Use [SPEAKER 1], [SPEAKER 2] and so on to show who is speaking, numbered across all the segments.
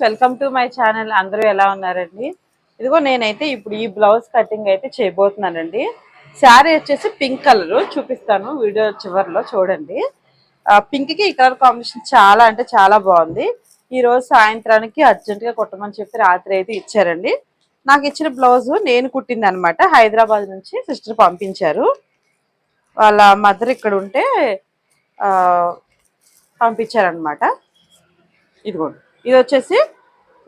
[SPEAKER 1] Welcome to my channel. అందరూ ఎలా ఉన్నారండి? ఇదిగో నేనైతే ఇప్పుడు ఈ బ్లౌజ్ కటింగ్ అయితే చేయబోతున్నానండి. శారీ వచ్చేసి పింక్ కలర్ చూపిస్తాను వీడియో చివరిలో చూడండి. పింక్ కి ఈ కలర్ కాంబినేషన్ చాలా అంటే చాలా బాగుంది. ఈ రోజు సాయంత్రానికి అర్జెంట్ గా కుట్టమని చెప్పి రాత్రి అయితే ఇచ్చారండి. నాకు ఇచ్చిన బ్లౌజ్ నేను కుట్టింది అనమాట. హైదరాబాద్ నుంచి సిస్టర్ పంపించారు. వాళ్ళ మదర్ ఇక్కడ ఉంటే పంపించారనమాట. ఇదిగోండి, ఇది వచ్చేసి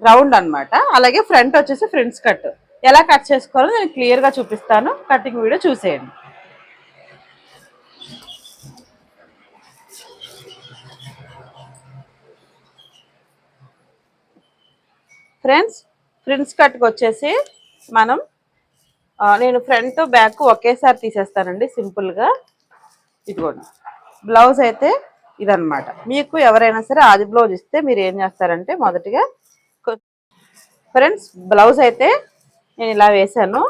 [SPEAKER 1] రౌండ్ అన్నమాట. అలాగే ఫ్రంట్ వచ్చేసి ఫ్రంట్స్ కట్. ఎలా కట్ చేసుకోవాలో నేను క్లియర్గా చూపిస్తాను. కటింగ్ వీడియో చూసేయండి. ఫ్రంట్స్ కట్కి వచ్చేసి మనం నేను ఫ్రంట్ బ్యాక్ ఒకేసారి తీసేస్తానండి సింపుల్గా. ఇదిగోండి, బ్లౌజ్ అయితే ఇదన్నమాట. మీకు ఎవరైనా సరే ఆది బ్లౌజ్ ఇస్తే మీరు ఏం చేస్తారంటే మొదటిగా ఫ్రెండ్స్ బ్లౌజ్ అయితే నేను ఇలా వేసాను.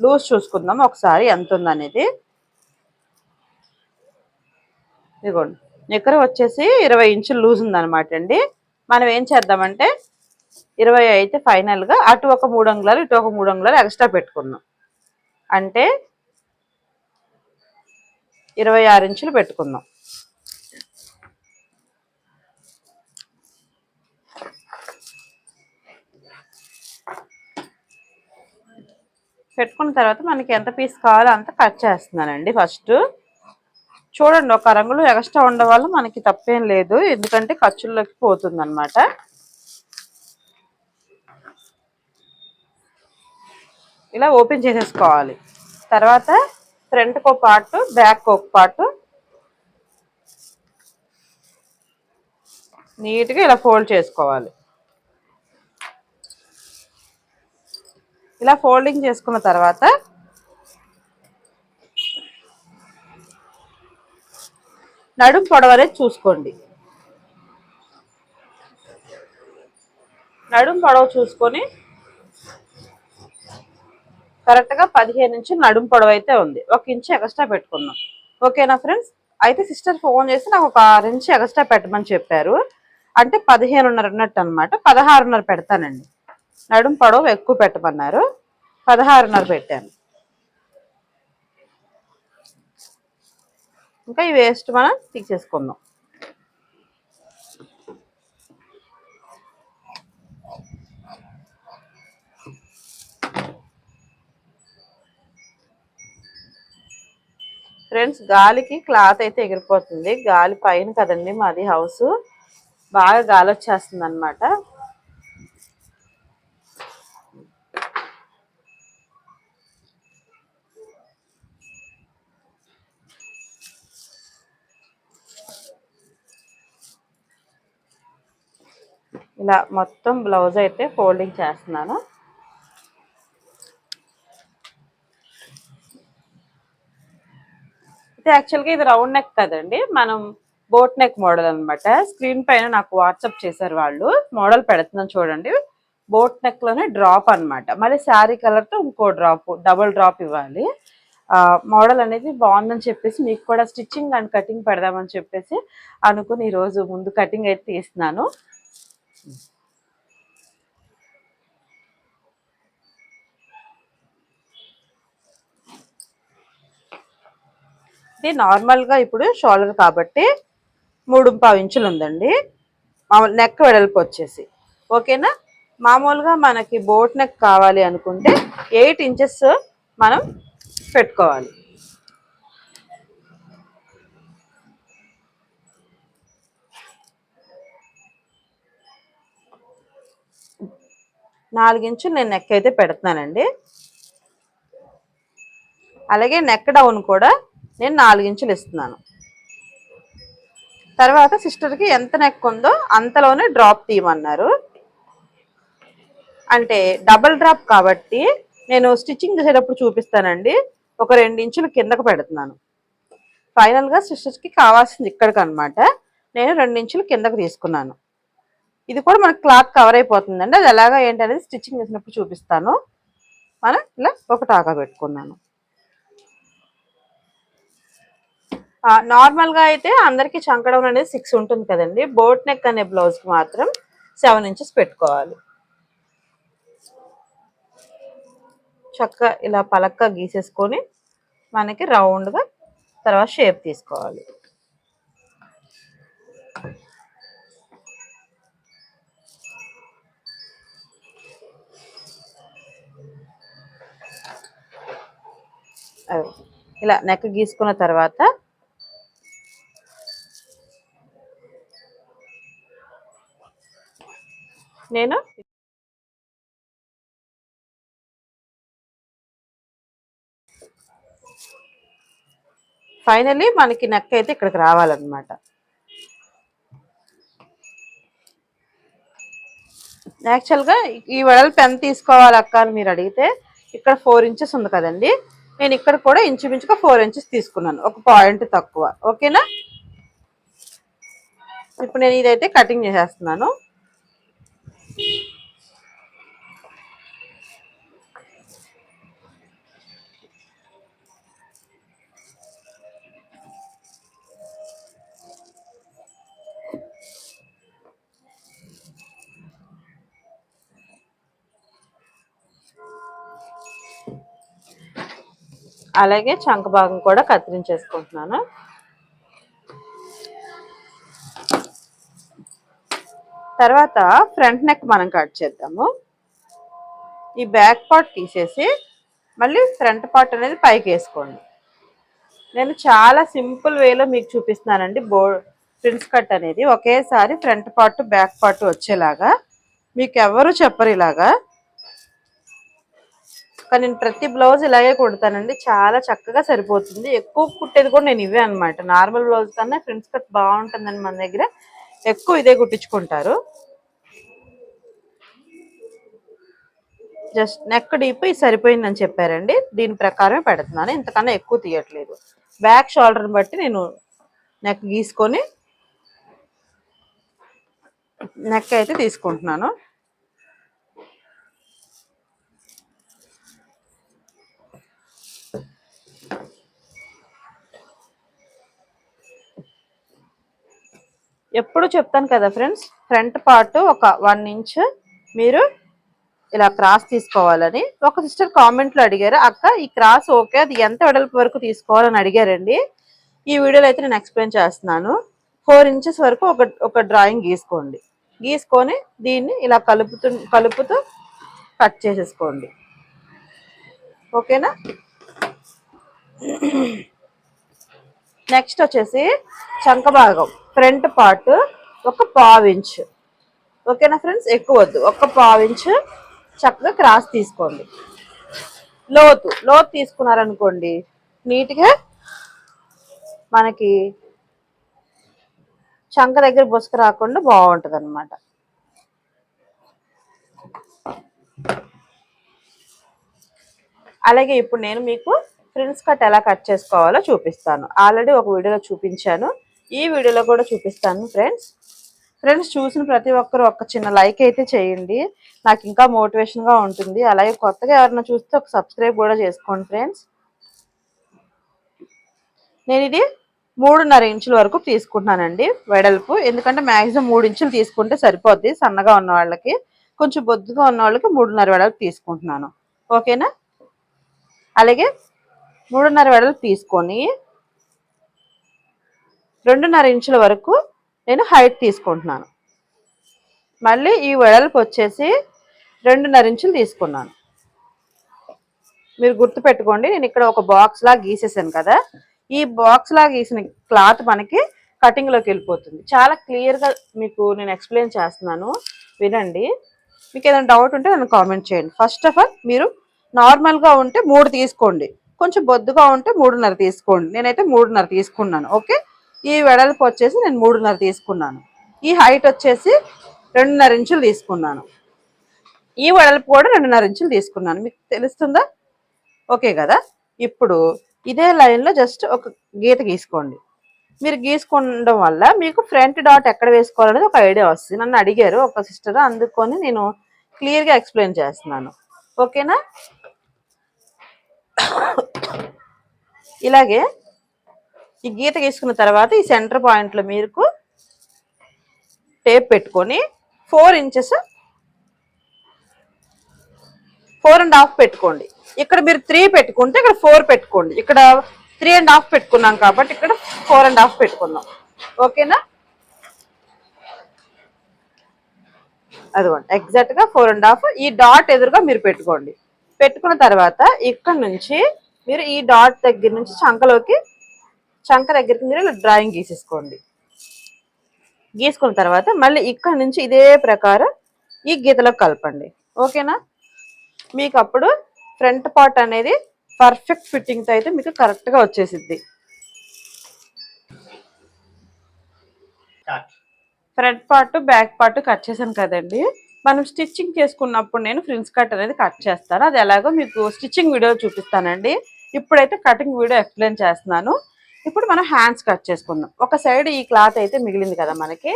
[SPEAKER 1] లూజ్ చూసుకుందాం ఒకసారి ఎంత ఉందనేది. ఇదిగోండి, నిక్కర వచ్చేసి 20 ఇంచులు లూజ్ ఉందన్నమాట అండి. మనం ఏం చేద్దామంటే 20 అయితే ఫైనల్గా అటు ఒక 3 అంగుళాలు ఇటు ఒక 3 అంగుళాలు ఎక్స్ట్రా పెట్టుకుందాం. అంటే 26 ఇంచులు పెట్టుకుందాం. పెట్టుకున్న తర్వాత మనకి ఎంత పీస్ కావాలో అంత కట్ చేస్తున్నానండి. ఫస్ట్ చూడండి, ఒక రంగులు ఎక్స్ట్రా ఉండడం వల్ల మనకి తప్పేం లేదు, ఎందుకంటే ఖర్చుల్లోకి పోతుంది అనమాట. ఇలా ఓపెన్ చేసేసుకోవాలి. తర్వాత ఫ్రంట్కి ఒక పార్ట్ బ్యాక్ ఒక పార్ట్ నీట్గా ఇలా ఫోల్డ్ చేసుకోవాలి. ఇలా ఫోల్డింగ్ చేసుకున్న తర్వాత నడుం పొడవు అనేది చూసుకోండి. నడుం పొడవు చూసుకొని కరెక్ట్గా 15 నుంచి నడుం పొడవు అయితే ఉంది. 1 ఇంచు ఎక్స్ట్రా పెట్టుకుందాం. ఓకేనా ఫ్రెండ్స్? అయితే సిస్టర్ ఫోన్ చేసి నాకు ఒక 6 ఇంచు ఎక్స్ట్రా పెట్టమని చెప్పారు. అంటే 15.5 అన్నట్టు అనమాట. 16.5 పెడతానండి. నడుం పొడవు ఎక్కువ పెట్టమన్నారు, 16.5 పెట్టాను. ఇంకా ఈ వేస్ట్ మనం తీసేసుకుందాం. ఫ్రెండ్స్, గాలికి క్లాత్ అయితే ఎగిరిపోతుంది. గాలి పైన కదండి మాది హౌస్, బాగా గాలి వచ్చేస్తుంది అనమాట. ఇలా మొత్తం బ్లౌజ్ అయితే ఫోల్డింగ్ చేస్తున్నాను. యాక్చువల్గా ఇది రౌండ్ నెక్ కదండి, మనం బోట్ నెక్ మోడల్ అనమాట. స్క్రీన్ పైన నాకు వాట్సాప్ చేశారు వాళ్ళు, మోడల్ పెడుతున్నాను చూడండి. బోట్ నెక్ లోనే డ్రాప్ అనమాట. మళ్ళీ శారీ కలర్ తో ఇంకో డ్రాప్, డబుల్ డ్రాప్ ఇవ్వాలి. మోడల్ అనేది బాగుందని చెప్పేసి మీకు కూడా స్టిచ్చింగ్ అండ్ కటింగ్ పెడదామని చెప్పేసి అనుకుని ఈరోజు ముందు కటింగ్ అయితే తీస్తున్నాను. ఇది నార్మల్గా ఇప్పుడు షోల్డర్ కాబట్టి 3.5 ఇంచులు ఉందండి. నెక్ వెడల్పు వచ్చేసి ఓకేనా. మామూలుగా మనకి బోట్ నెక్ కావాలి అనుకుంటే 8 ఇంచెస్ మనం పెట్టుకోవాలి. నాలుగు ఇంచులు నేను నెక్ అయితే పెడుతున్నానండి. అలాగే నెక్ డౌన్ కూడా నేను 4 ఇంచులు ఇస్తున్నాను. తర్వాత సిస్టర్కి ఎంత నెక్ ఉందో అంతలోనే డ్రాప్ తీయమన్నారు. అంటే డబుల్ డ్రాప్ కాబట్టి నేను స్టిచ్చింగ్ చేసేటప్పుడు చూపిస్తానండి. ఒక 2 ఇంచులు కిందకు పెడుతున్నాను. ఫైనల్గా సిస్టర్స్కి కావాల్సింది ఇక్కడికి అనమాట. నేను 2 ఇంచులు కిందకు తీసుకున్నాను. ఇది కూడా మనకు క్లాత్ కవర్ అయిపోతుందండి. అది ఎలాగా ఏంటనేది స్టిచ్చింగ్ చేసినప్పుడు చూపిస్తాను. మనం ఇలా ఒక టాకా పెట్టుకున్నాను. నార్మల్గా అయితే అందరికీ చంకడం అనేది 6 ఉంటుంది కదండి. బోట్ నెక్ అనే బ్లౌజ్కి మాత్రం 7 ఇంచెస్ పెట్టుకోవాలి. చక్కగా ఇలా పలక్గా గీసేసుకొని మనకి రౌండ్గా తర్వాత షేప్ తీసుకోవాలి. ఇలా నెక్ గీసుకున్న తర్వాత నేను ఫైనల్లీ మనకి నెక్ అయితే ఇక్కడికి రావాలన్నమాట. యాక్చువల్గా ఈ వెడల్పు ఎంత తీసుకోవాలి అక్క అని మీరు అడిగితే ఇక్కడ 4 ఇంచెస్ ఉంది కదండి, నేను ఇక్కడ కూడా ఇంచుమించుగా 4 ఇంచెస్ తీసుకున్నాను, ఒక పాయింట్ తక్కువ. ఓకేనా? ఇప్పుడు నేను ఇదైతే కటింగ్ చేసేస్తున్నాను. అలాగే చంక భాగం కూడా కత్తిరించేసుకుంటున్నాను. తర్వాత ఫ్రంట్ నెక్ మనం కట్ చేద్దాము. ఈ బ్యాక్ పార్ట్ తీసేసి మళ్ళీ ఫ్రంట్ పార్ట్ అనేది పైకి వేసుకోండి. నేను చాలా సింపుల్ వేలో మీకు చూపిస్తున్నానండి. ప్రిన్స్ కట్ అనేది ఒకేసారి ఫ్రంట్ పార్ట్ బ్యాక్ పార్ట్ వచ్చేలాగా మీకు ఎవరు చెప్పరు ఇలాగా, కానీ నేను ప్రతి బ్లౌజ్ ఇలాగే కుడతానండి. చాలా చక్కగా సరిపోతుంది. ఎక్కువ కుట్టేది కూడా నేను ఇవే అనమాట. నార్మల్ బ్లౌజ్ కన్నా ప్రిన్స్ కట్ బాగుంటుందని మన దగ్గర ఎక్కువ ఇదే కుట్టించుకుంటారు. జస్ట్ నెక్ డీప్ ఇది సరిపోయిందని చెప్పారండి, దీని ప్రకారమే పెడుతున్నాను. ఇంతకన్నా ఎక్కువ తీయట్లేదు. బ్యాక్ షోల్డర్ని బట్టి నేను నెక్ గీసుకొని నెక్ అయితే తీసుకుంటున్నాను. ఎప్పుడు చెప్తాను కదా ఫ్రెండ్స్, ఫ్రంట్ పార్ట్ ఒక 1 ఇంచ్ మీరు ఇలా క్రాస్ తీసుకోవాలని. ఒక సిస్టర్ కామెంట్లో అడిగారు, అక్క ఈ క్రాస్ ఓకే, అది ఎంత వెడల్పు వరకు తీసుకోవాలని అడిగారండి. ఈ వీడియోలో అయితే నేను ఎక్స్ప్లెయిన్ చేస్తున్నాను. 4 ఇంచెస్ వరకు ఒక డ్రాయింగ్ గీసుకోండి. గీసుకొని దీన్ని ఇలా కలుపుతూ కట్ చేసేసుకోండి. ఓకేనా? నెక్స్ట్ వచ్చేసి చంక భాగం ఫ్రంట్ పార్ట్ ఒక 1/4 ఇంచ్. ఓకేనా ఫ్రెండ్స్? ఎక్కువ వద్దు, ఒక 1/4 ఇంచ్ చక్కగా క్రాస్ తీసుకోండి. లోతు తీసుకున్నారనుకోండి నీట్గా మనకి చంక దగ్గర బొసుక రాకుండా బాగుంటుంది అనమాట. అలాగే ఇప్పుడు నేను మీకు ప్రిన్స్ కట్ ఎలా కట్ చేసుకోవాలో చూపిస్తాను. ఆల్రెడీ ఒక వీడియోలో చూపించాను, ఈ వీడియోలో కూడా చూపిస్తాను. ఫ్రెండ్స్ చూసిన ప్రతి ఒక్కరు ఒక చిన్న లైక్ అయితే చేయండి, నాకు ఇంకా మోటివేషన్గా ఉంటుంది. అలాగే కొత్తగా ఎవరైనా చూస్తే ఒక సబ్స్క్రైబ్ కూడా చేసుకోండి ఫ్రెండ్స్. నేను ఇది 3.5 ఇంచుల వరకు తీసుకుంటున్నానండి వెడల్పు, ఎందుకంటే మ్యాక్సిమం 3 ఇంచులు తీసుకుంటే సరిపోద్ది. సన్నగా ఉన్న వాళ్ళకి, కొంచెం బొద్దుగా ఉన్న వాళ్ళకి 3.5 వెడల్పు తీసుకుంటున్నాను. ఓకేనా? అలాగే 3.5 వెడల్పు తీసుకొని 2.5 ఇంచుల వరకు నేను హైట్ తీసుకుంటున్నాను. మళ్ళీ ఈ వెడల్పు వచ్చేసి 2.5 ఇంచులు తీసుకున్నాను. మీరు గుర్తుపెట్టుకోండి, నేను ఇక్కడ ఒక బాక్స్ లాగా గీసేసాను కదా, ఈ బాక్స్ లాగా గీసిన క్లాత్ మనకి కటింగ్లోకి వెళ్ళిపోతుంది. చాలా క్లియర్గా మీకు నేను ఎక్స్ప్లెయిన్ చేస్తున్నాను, వినండి. మీకు ఏదైనా డౌట్ ఉంటే నన్ను కామెంట్ చేయండి. ఫస్ట్ ఆఫ్ ఆల్ మీరు నార్మల్గా ఉంటే 3 తీసుకోండి, కొంచెం బొద్దుగా ఉంటే 3.5 తీసుకోండి. నేనైతే 3.5 తీసుకున్నాను. ఓకే, ఈ వెడల్పు వచ్చేసి నేను 3.5 తీసుకున్నాను. ఈ హైట్ వచ్చేసి 2.5 ఇంచులు తీసుకున్నాను. ఈ వెడల్పు కూడా 2.5 ఇంచులు తీసుకున్నాను. మీకు తెలుస్తుందా? ఓకే కదా? ఇప్పుడు ఇదే లైన్లో జస్ట్ ఒక గీత గీసుకోండి. మీరు గీసుకోవడం వల్ల మీకు ఫ్రంట్ డాట్ ఎక్కడ వేసుకోవాలనేది ఒక ఐడియా వస్తుంది. నన్ను అడిగారు ఒక సిస్టర్, అందుకొని నేను క్లియర్గా ఎక్స్ప్లెయిన్ చేస్తున్నాను. ఓకేనా? ఇలాగే ఈ గీత గీసుకున్న తర్వాత ఈ సెంటర్ పాయింట్లో మీకు టేప్ పెట్టుకొని 4 ఇంచెస్ 4.5 పెట్టుకోండి. ఇక్కడ మీరు 3 పెట్టుకుంటే ఇక్కడ 4 పెట్టుకోండి. ఇక్కడ 3.5 పెట్టుకున్నాం కాబట్టి ఇక్కడ 4.5 పెట్టుకుందాం. ఓకేనా? అదిగోండి ఎగ్జాక్ట్గా 4.5. ఈ డాట్ ఎదురుగా మీరు పెట్టుకోండి. పెట్టుకున్న తర్వాత ఇక్కడ నుంచి మీరు ఈ డాట్ దగ్గర నుంచి చంక దగ్గరికి మీరు డ్రాయింగ్ గీసేసుకోండి. గీసుకున్న తర్వాత మళ్ళీ ఇక్కడ నుంచి ఇదే ప్రకారం ఈ గీతలో కలపండి. ఓకేనా? మీకు అప్పుడు ఫ్రంట్ పార్ట్ అనేది పర్ఫెక్ట్ ఫిట్టింగ్తో అయితే మీకు కరెక్ట్గా వచ్చేసిద్ది. Front part back part cut చేశాను కదండి. మనం స్టిచ్చింగ్ చేసుకున్నప్పుడు నేను ఫ్రిల్స్ కట్ అనేది కట్ చేస్తాను. అది ఎలాగో మీకు స్టిచ్చింగ్ వీడియో చూపిస్తానండి. ఇప్పుడైతే కటింగ్ వీడియో ఎక్స్ప్లెయిన్ చేస్తున్నాను. ఇప్పుడు మనం హ్యాండ్స్ కట్ చేసుకుందాం. ఒక సైడ్ ఈ క్లాత్ అయితే మిగిలింది కదా మనకి.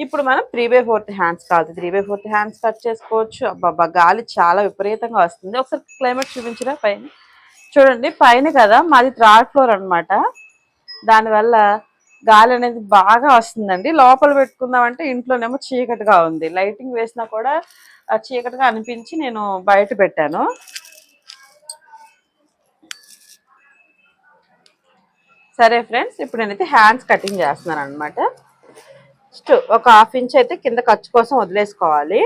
[SPEAKER 1] ఇప్పుడు మనం 3/4 హ్యాండ్స్ కాదు 3/4 హ్యాండ్స్ కట్ చేసుకోవచ్చు. అబ్బాబ్బా గాలి చాలా విపరీతంగా వస్తుంది. ఒకసారి క్లైమేట్ చూపించరా పైన చూడండి. పైన కదా మాది 3rd ఫ్లోర్ అనమాట. దానివల్ల గాలి అనేది బాగా వస్తుందండి. లోపల పెట్టుకుందామంటే ఇంట్లోనేమో చీకటిగా ఉంది. లైటింగ్ వేసినా కూడా చీకటిగా అనిపించి నేను బయట పెట్టాను. సరే ఫ్రెండ్స్, ఇప్పుడు నేనైతే హ్యాండ్స్ కటింగ్ చేస్తున్నాను అనమాట. ఫస్ట్ ఒక 1/2 ఇంచ్ అయితే కింద ఖర్చు కోసం వదిలేసుకోవాలి.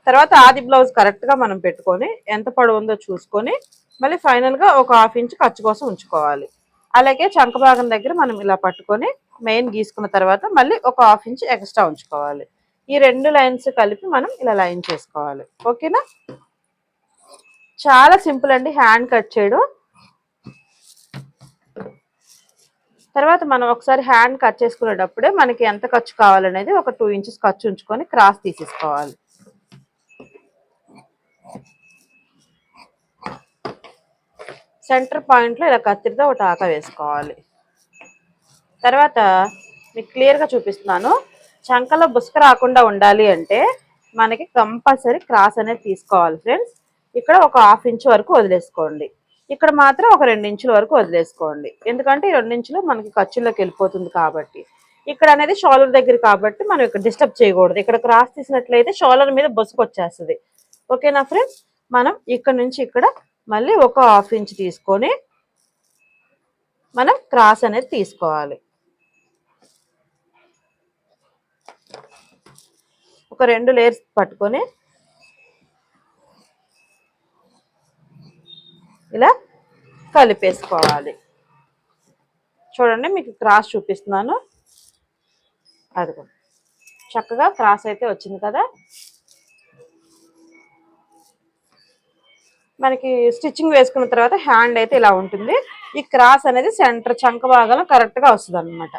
[SPEAKER 1] తర్వాత ఆది బ్లౌజ్ కరెక్ట్గా మనం పెట్టుకొని ఎంత పొడవు ఉందో చూసుకొని మళ్ళీ ఫైనల్గా ఒక 1/2 ఇంచ్ ఖర్చు కోసం ఉంచుకోవాలి. అలాగే చంక భాగం దగ్గర మనం ఇలా పట్టుకొని మెయిన్ గీసుకున్న తర్వాత మళ్ళీ ఒక 1/2 ఇంచ్ ఎక్స్ట్రా ఉంచుకోవాలి. ఈ 2 లైన్స్ కలిపి మనం ఇలా లైన్ చేసుకోవాలి. ఓకేనా? చాలా సింపుల్ అండి హ్యాండ్ కట్ చేయడం. తర్వాత మనం ఒకసారి హ్యాండ్ కట్ చేసుకునేటప్పుడే మనకి ఎంత ఖర్చు కావాలనేది ఒక 2 ఇంచెస్ ఖర్చు ఉంచుకొని క్రాస్ తీసేసుకోవాలి. సెంటర్ పాయింట్లో ఇలా కత్తిరితో ఒక ఆక వేసుకోవాలి. తర్వాత మీకు క్లియర్గా చూపిస్తున్నాను. చంకలో బుసక రాకుండా ఉండాలి అంటే మనకి కంపల్సరీ క్రాస్ అనేది తీసుకోవాలి ఫ్రెండ్స్. ఇక్కడ ఒక 1/2 ఇంచ్ వరకు వదిలేసుకోండి. ఇక్కడ మాత్రం ఒక 2 ఇంచుల వరకు వదిలేసుకోండి. ఎందుకంటే ఈ 2 ఇంచులు మనకి ఖర్చుల్లోకి వెళ్ళిపోతుంది కాబట్టి. ఇక్కడ అనేది షోల్డర్ దగ్గర కాబట్టి మనం ఇక్కడ డిస్టర్బ్ చేయకూడదు. ఇక్కడ క్రాస్ తీసినట్లయితే షోల్డర్ మీద బొసుకు వచ్చేస్తుంది. ఓకేనా ఫ్రెండ్స్? మనం ఇక్కడ నుంచి ఇక్కడ మళ్ళీ ఒక 1/2 ఇంచ్ తీసుకొని మనం క్రాస్ అనేది తీసుకోవాలి. ఒక 2 లేయర్స్ పట్టుకొని ఇలా కలిపేసుకోవాలి. చూడండి మీకు క్రాస్ చూపిస్తున్నాను. అదిగో చక్కగా క్రాస్ అయితే వచ్చింది కదా. మనకి స్టిచ్చింగ్ వేసుకున్న తర్వాత హ్యాండ్ అయితే ఇలా ఉంటుంది. ఈ క్రాస్ అనేది సెంటర్ చంక భాగంలో కరెక్ట్గా వస్తుంది అనమాట.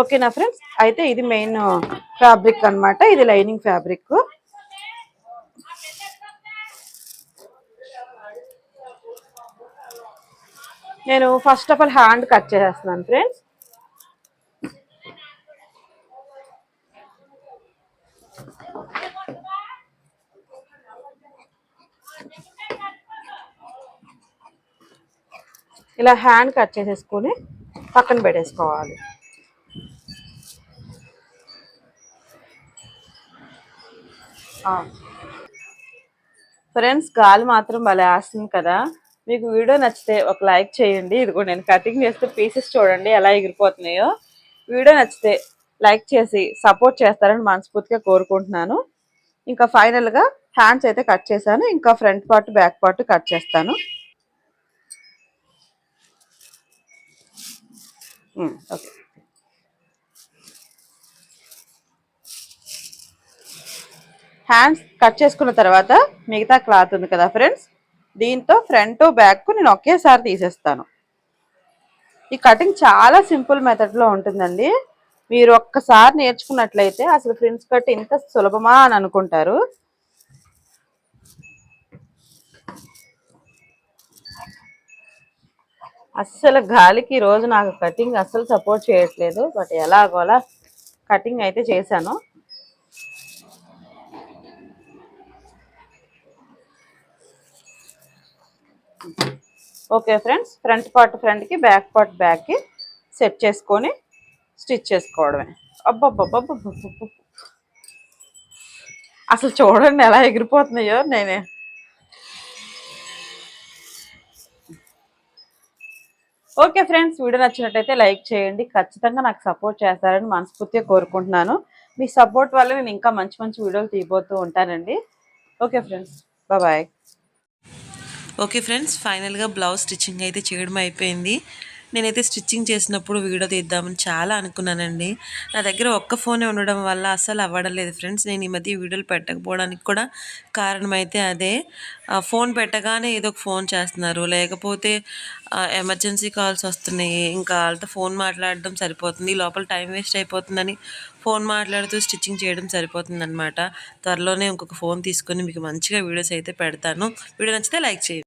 [SPEAKER 1] ఓకేనా ఫ్రెండ్స్? అయితే ఇది మెయిన్ ఫ్యాబ్రిక్ అనమాట. ఇది లైనింగ్ ఫ్యాబ్రిక్. నేను first of all hand cut చేసేస్తున్నాను ఫ్రెండ్స్. ఇలా హ్యాండ్ కట్ చేసేసుకొని పక్కన పెట్టేసుకోవాలి. ఫ్రెండ్స్ గాలి మాత్రం భలే వేస్తుంది కదా. మీకు వీడియో నచ్చితే ఒక లైక్ చేయండి. ఇదిగో నేను కటింగ్ చేస్తే పీసెస్ చూడండి ఎలా ఎగిరిపోతున్నాయో. వీడియో నచ్చితే లైక్ చేసి సపోర్ట్ చేస్తారని మనస్ఫూర్తిగా కోరుకుంటున్నాను. ఇంకా ఫైనల్గా హ్యాండ్స్ అయితే కట్ చేశాను. ఇంకా front part back part cut చేస్తాను. ఓకే, హ్యాండ్స్ కట్ చేసుకున్న తర్వాత మిగతా క్లాత్ ఉంది కదా ఫ్రెండ్స్, దీంతో ఫ్రంట్ బ్యాక్ నేను ఒకేసారి తీసేస్తాను. ఈ కటింగ్ చాలా సింపుల్ మెథడ్లో ఉంటుందండి. మీరు ఒక్కసారి నేర్చుకున్నట్లయితే అసలు ఫ్రిల్స్ కట్ ఇంత సులభమా అని అనుకుంటారు. అస్సలు గాలికి రోజు నాకు కటింగ్ అస్సలు సపోర్ట్ చేయట్లేదు. బట్ ఎలాగోలా కటింగ్ అయితే చేశాను. ఓకే ఫ్రెండ్స్, ఫ్రంట్ పార్ట్ ఫ్రంట్కి బ్యాక్ పార్ట్ బ్యాక్కి సెట్ చేసుకొని స్టిచ్ చేసుకోవడమే. అబ్బబ్బబ్బబ్బబ్బ అసలు చూడండి ఎలా ఎగిరిపోతున్నాయో. నేనే ఓకే ఫ్రెండ్స్, వీడియో నచ్చినట్టయితే లైక్ చేయండి. ఖచ్చితంగా నాకు సపోర్ట్ చేస్తారని మనస్ఫూర్తిగా కోరుకుంటున్నాను. మీ సపోర్ట్ వల్ల నేను ఇంకా మంచి మంచి వీడియోలు తీయబోతూ ఉంటానండి. Okay friends, bye.
[SPEAKER 2] Okay friends, ఫైనల్గా బ్లౌజ్ స్టిచ్చింగ్ అయితే చేయడం అయిపోయింది. నేనైతే స్టిచ్చింగ్ చేసినప్పుడు వీడియో తీద్దామని చాలా అనుకున్నానండి. నా దగ్గర ఒక్క ఫోనే ఉండడం వల్ల అస్సలు అవ్వడం లేదు ఫ్రెండ్స్. నేను ఈ మధ్య వీడియోలు పెట్టకపోవడానికి కూడా కారణం అయితే అదే. ఫోన్ పెట్టగానే ఏదో ఒక ఫోన్ చేస్తున్నారు, లేకపోతే ఎమర్జెన్సీ కాల్స్ వస్తున్నాయి. ఇంకా వాళ్ళతో ఫోన్ మాట్లాడడం సరిపోతుంది, లోపల టైం వేస్ట్ అయిపోతుందని ఫోన్ మాట్లాడుతూ స్టిచ్చింగ్ చేయడం సరిపోతుందన్నమాట. త్వరలోనే ఇంకొక ఫోన్ తీసుకొని మీకు మంచిగా వీడియోస్ అయితే పెడతాను. వీడియో నచ్చితే లైక్ చేయండి.